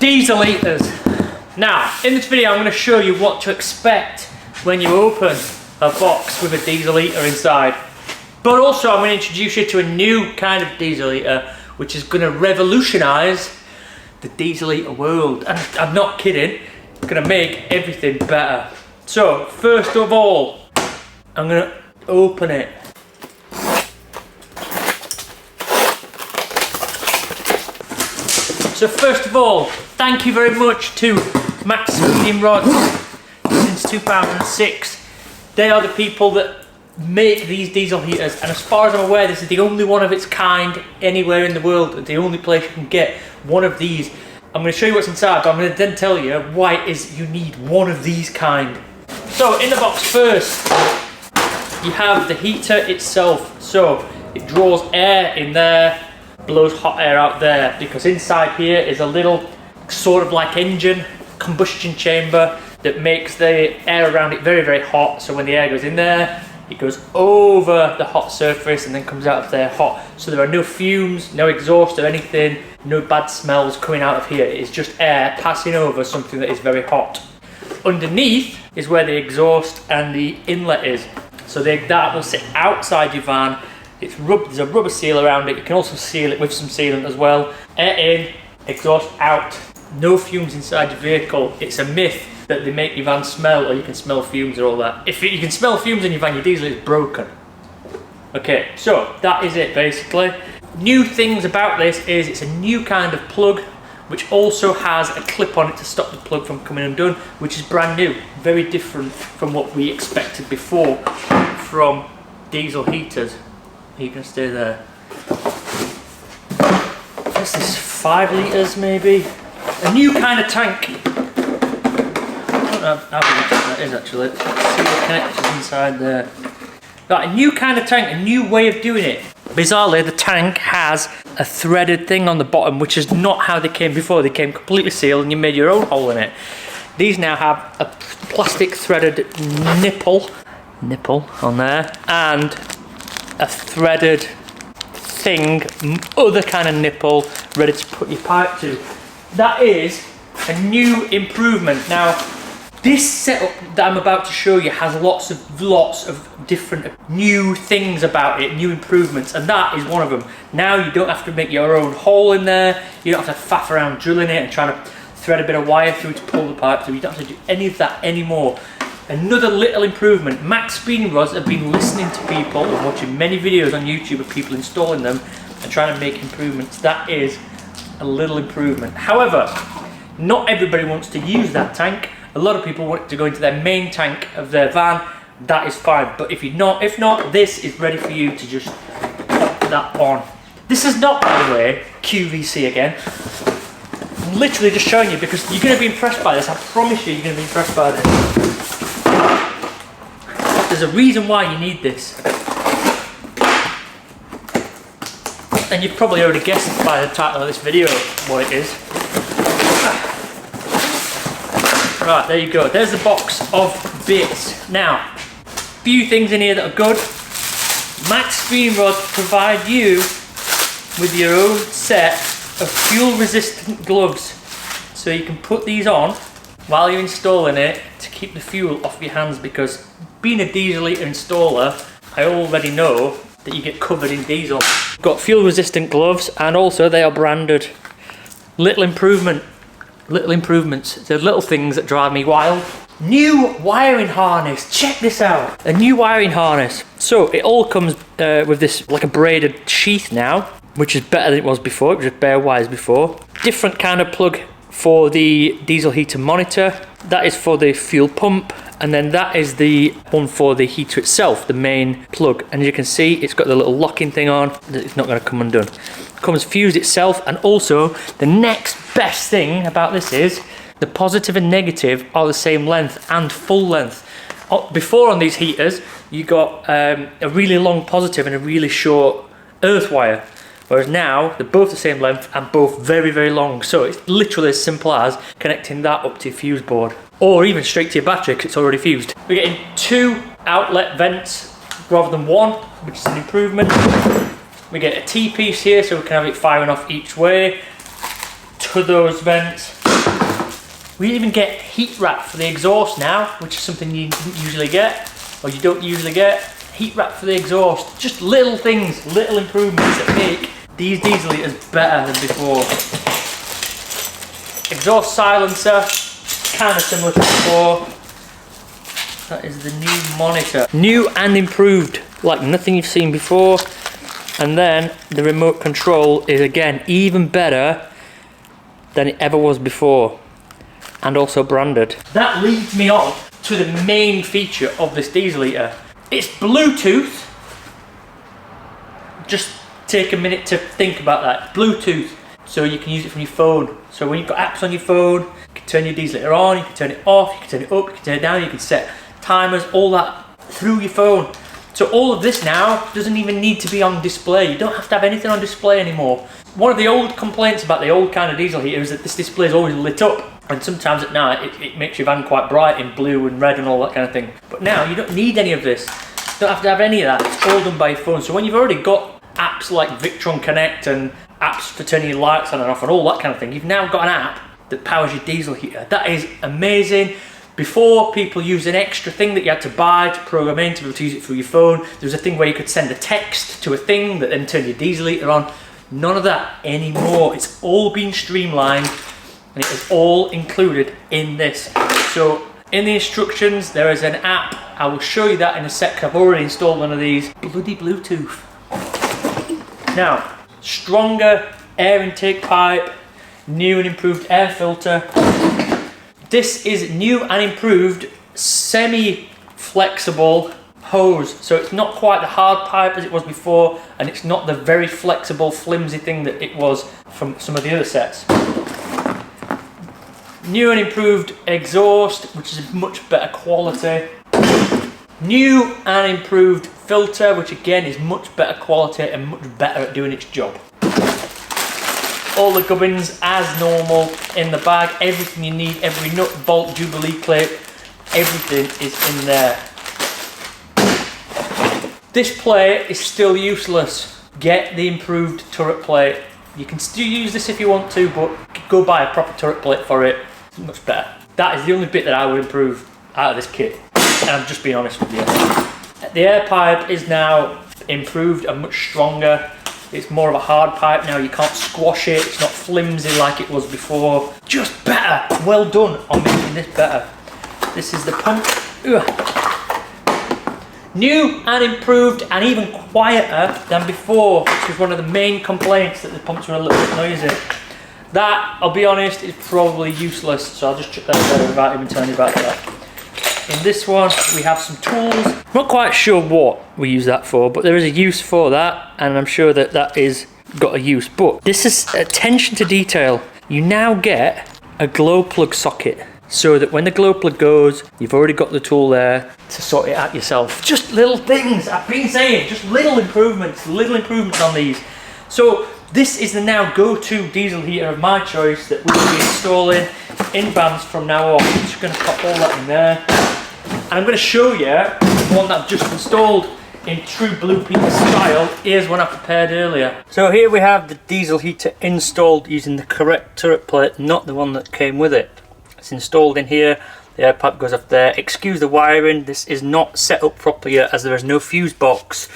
Diesel heaters. Now, in this video I'm going to show you what to expect when you open a box with a diesel heater inside. But also I'm going to introduce you to a new kind of diesel heater which is going to revolutionise the diesel heater world. And I'm not kidding, it's going to make everything better. So, first of all, I'm going to open it. So first of all, thank you very much to MaXpeedingRods since 2006. They are the people that make these diesel heaters, and as far as I'm aware, this is the only one of its kind anywhere in the world. The only place you can get one of these. I'm going to show you what's inside, but I'm going to then tell you why it is you need one of these kind. So in the box first, you have the heater itself. So it draws air in there, blows hot air out there, because inside here is a little sort of like engine, combustion chamber that makes the air around it very, very hot. So when the air goes in there, it goes over the hot surface and then comes out of there hot. So there are no fumes, no exhaust or anything, no bad smells coming out of here. It is just air passing over something that is very hot. Underneath is where the exhaust and the inlet is. So that will sit outside your van. There's a rubber seal around it. You can also seal it with some sealant as well. Air in, exhaust out. No fumes inside your vehicle. It's a myth that they make your van smell, or you can smell fumes or all that. If you can smell fumes in your van, your diesel is broken. Okay, so that is it basically. New things about this is it's a new kind of plug, which also has a clip on it to stop the plug from coming undone, which is brand new. Very different from what we expected before from diesel heaters. You can stay there. This is 5 litres maybe. A new kind of tank. I don't know how big that is actually. Let's see the connections inside there. Right, a new kind of tank, a new way of doing it. Bizarrely, the tank has a threaded thing on the bottom, which is not how they came before. They came completely sealed and you made your own hole in it. These now have a plastic threaded nipple on there, and a threaded thing, other kind of nipple, ready to put your pipe to. That is a new improvement. Now, this setup that I'm about to show you has lots of different new things about it, new improvements, and that is one of them. Now you don't have to make your own hole in there, you don't have to faff around drilling it and trying to thread a bit of wire through to pull the pipe through. You don't have to do any of that anymore. Another little improvement. MaXpeedingRods have been listening to people and watching many videos on YouTube of people installing them and trying to make improvements. That is a little improvement. However, not everybody wants to use that tank. A lot of people want to go into their main tank of their van. That is fine. But if not, this is ready for you to just pop that on. This is not, by the way, QVC again. I'm literally just showing you because you're going to be impressed by this. I promise you, you're going to be impressed by this. There's a reason why you need this. And you've probably already guessed by the title of this video what it is. Right, there you go. There's the box of bits. Now, a few things in here that are good. MaXpeedingRods provide you with your own set of fuel resistant gloves. So you can put these on while you're installing it to keep the fuel off your hands, because being a diesel heater installer, I already know that you get covered in diesel. Got fuel resistant gloves, and also they are branded. Little improvements. They're little things that drive me wild. New wiring harness. Check this out. A new wiring harness. So it all comes with this like a braided sheath now, which is better than it was before. It was just bare wires before. Different kind of plug for the diesel heater monitor. That is for the fuel pump, and then that is the one for the heater itself, the main plug. And as you can see, it's got the little locking thing on that it's not going to come undone. It comes fused itself, and also the next best thing about this is the positive and negative are the same length and full length. Before on these heaters, you got a really long positive and a really short earth wire. Whereas now, they're both the same length and both very, very long. So it's literally as simple as connecting that up to your fuse board. Or even straight to your battery because it's already fused. We're getting 2 outlet vents rather than 1, which is an improvement. We get a T-piece here so we can have it firing off each way to those vents. We even get heat wrap for the exhaust now, which is something you didn't usually get, or you don't usually get. Heat wrap for the exhaust. Just little things, little improvements that make these diesel heaters better than before. Exhaust silencer, kind of similar to before. That is the new monitor. New and improved, like nothing you've seen before. And then the remote control is again even better than it ever was before. And also branded. That leads me on to the main feature of this diesel heater. It's Bluetooth. Just take a minute to think about that. Bluetooth. So you can use it from your phone. So when you've got apps on your phone, you can turn your diesel heater on, you can turn it off, you can turn it up, you can turn it down, you can set timers, all that through your phone. So all of this now doesn't even need to be on display. You don't have to have anything on display anymore. One of the old complaints about the old kind of diesel heater is that this display is always lit up. And sometimes at night it makes your van quite bright in blue and red and all that kind of thing. But now you don't need any of this. You don't have to have any of that. It's all done by your phone. So when you've already got apps like Victron Connect and apps for turning your lights on and off and all that kind of thing, you've now got an app that powers your diesel heater. That is amazing. Before, people used an extra thing that you had to buy to program in to be able to use it through your phone. There was a thing where you could send a text to a thing that then turned your diesel heater on. None of that anymore. It's all been streamlined and it is all included in this. So in the instructions there is an app. I will show you that in a sec. I've already installed one of these. Bloody Bluetooth. Now, stronger air intake pipe, new and improved air filter. This is new and improved semi-flexible hose. So it's not quite the hard pipe as it was before, and it's not the very flexible, flimsy thing that it was from some of the other sets. New and improved exhaust, which is much better quality. New and improved filter, which again is much better quality and much better at doing its job. All the gubbins as normal in the bag, everything you need, every nut, bolt, jubilee clip, everything is in there. This plate is still useless. Get the improved turret plate. You can still use this if you want to, but go buy a proper turret plate for it. It's much better. That is the only bit that I would improve out of this kit. And I'm just being honest with you. The air pipe is now improved and much stronger. It's more of a hard pipe now. You can't squash it. It's not flimsy like it was before. Just better. Well done on making this better. This is the pump. Ugh. New and improved and even quieter than before, which was one of the main complaints, that the pumps were a little bit noisy. That, I'll be honest, is probably useless, so I'll just chuck that there without even telling you about that. In this one, we have some tools. I'm not quite sure what we use that for, but there is a use for that, and I'm sure that that is got a use. But this is attention to detail. You now get a glow plug socket, so that when the glow plug goes, you've already got the tool there to sort it out yourself. Just little things, I've been saying, just little improvements on these. So this is the now go-to diesel heater of my choice that we will be installing in vans from now on. I'm just going to pop all that in there. And I'm going to show you the one that I've just installed in true Blue Peter style. Here's one I prepared earlier. So here we have the diesel heater installed using the correct turret plate, not the one that came with it. It's installed in here, the air pipe goes off there. Excuse the wiring, this is not set up properly yet, as there is no fuse box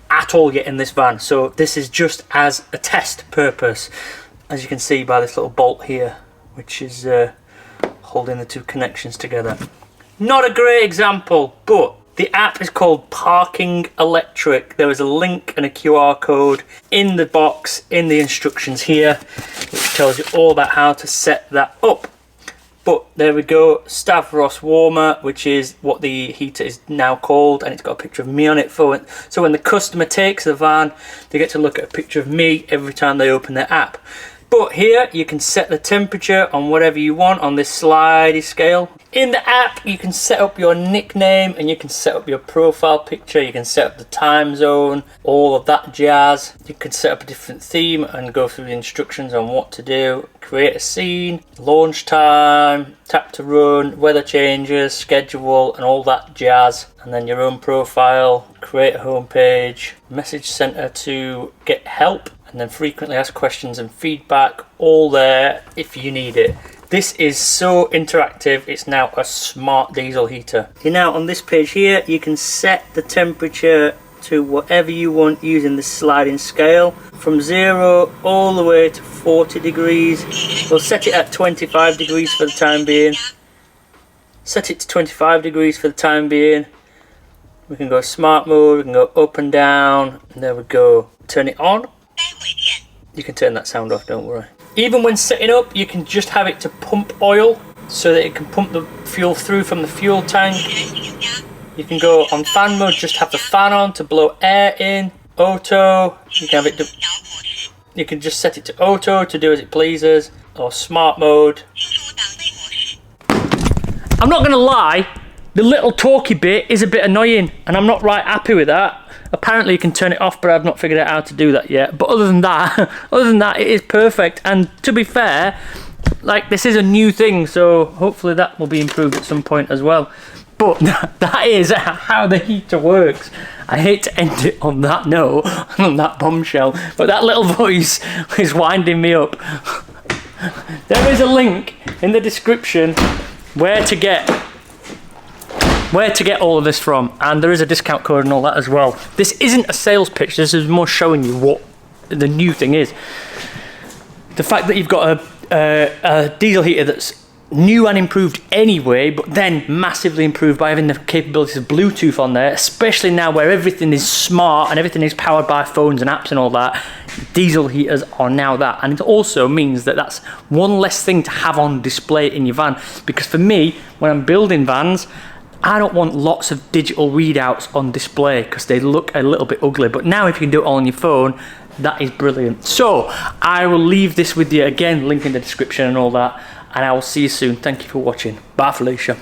at all yet in this van. So this is just as a test purpose, as you can see by this little bolt here, which is holding the two connections together. Not a great example, but the app is called Parking Electric. There is a link and a QR code in the box in the instructions here, which tells you all about how to set that up. But there we go, Stavros Warmer, which is what the heater is now called, and it's got a picture of me on it for it. So when the customer takes the van, they get to look at a picture of me every time they open their app. But here you can set the temperature on whatever you want on this slidey scale. In the app you can set up your nickname, and you can set up your profile picture, you can set up the time zone, all of that jazz. You can set up a different theme and go through the instructions on what to do. Create a scene, launch time, tap to run, weather changes, schedule and all that jazz. And then your own profile, create a home page, message center to get help, and then frequently asked questions and feedback, all there if you need it. This is so interactive, it's now a smart diesel heater. Now on this page here, you can set the temperature to whatever you want using the sliding scale, from 0 all the way to 40 degrees. We'll set it at 25 degrees for the time being. Set it to 25 degrees for the time being. We can go smart mode, we can go up and down, and there we go. Turn it on. You can turn that sound off, don't worry. Even when setting up, you can just have it to pump oil so that it can pump the fuel through from the fuel tank. You can go on fan mode, just have the fan on to blow air in. Auto, you can have it to, you can just set it to auto to do as it pleases, or smart mode. I'm not gonna lie, the little talky bit is a bit annoying and I'm not right happy with that. Apparently you can turn it off, but I've not figured out how to do that yet. But other than that, it is perfect. And to be fair, like, this is a new thing, so hopefully that will be improved at some point as well. But that is how the heater works. I hate to end it on that note, on that bombshell, but that little voice is winding me up. There is a link in the description where to get all of this from, and there is a discount code and all that as well. This isn't a sales pitch, this is more showing you what the new thing is. The fact that you've got a diesel heater that's new and improved anyway, but then massively improved by having the capabilities of Bluetooth on there, especially now where everything is smart and everything is powered by phones and apps and all that. Diesel heaters are now that, and it also means that that's one less thing to have on display in your van, because for me, when I'm building vans, I don't want lots of digital readouts on display because they look a little bit ugly. But now if you can do it all on your phone, that is brilliant. So I will leave this with you again, link in the description and all that, and I will see you soon. Thank you for watching. Bye, Felicia.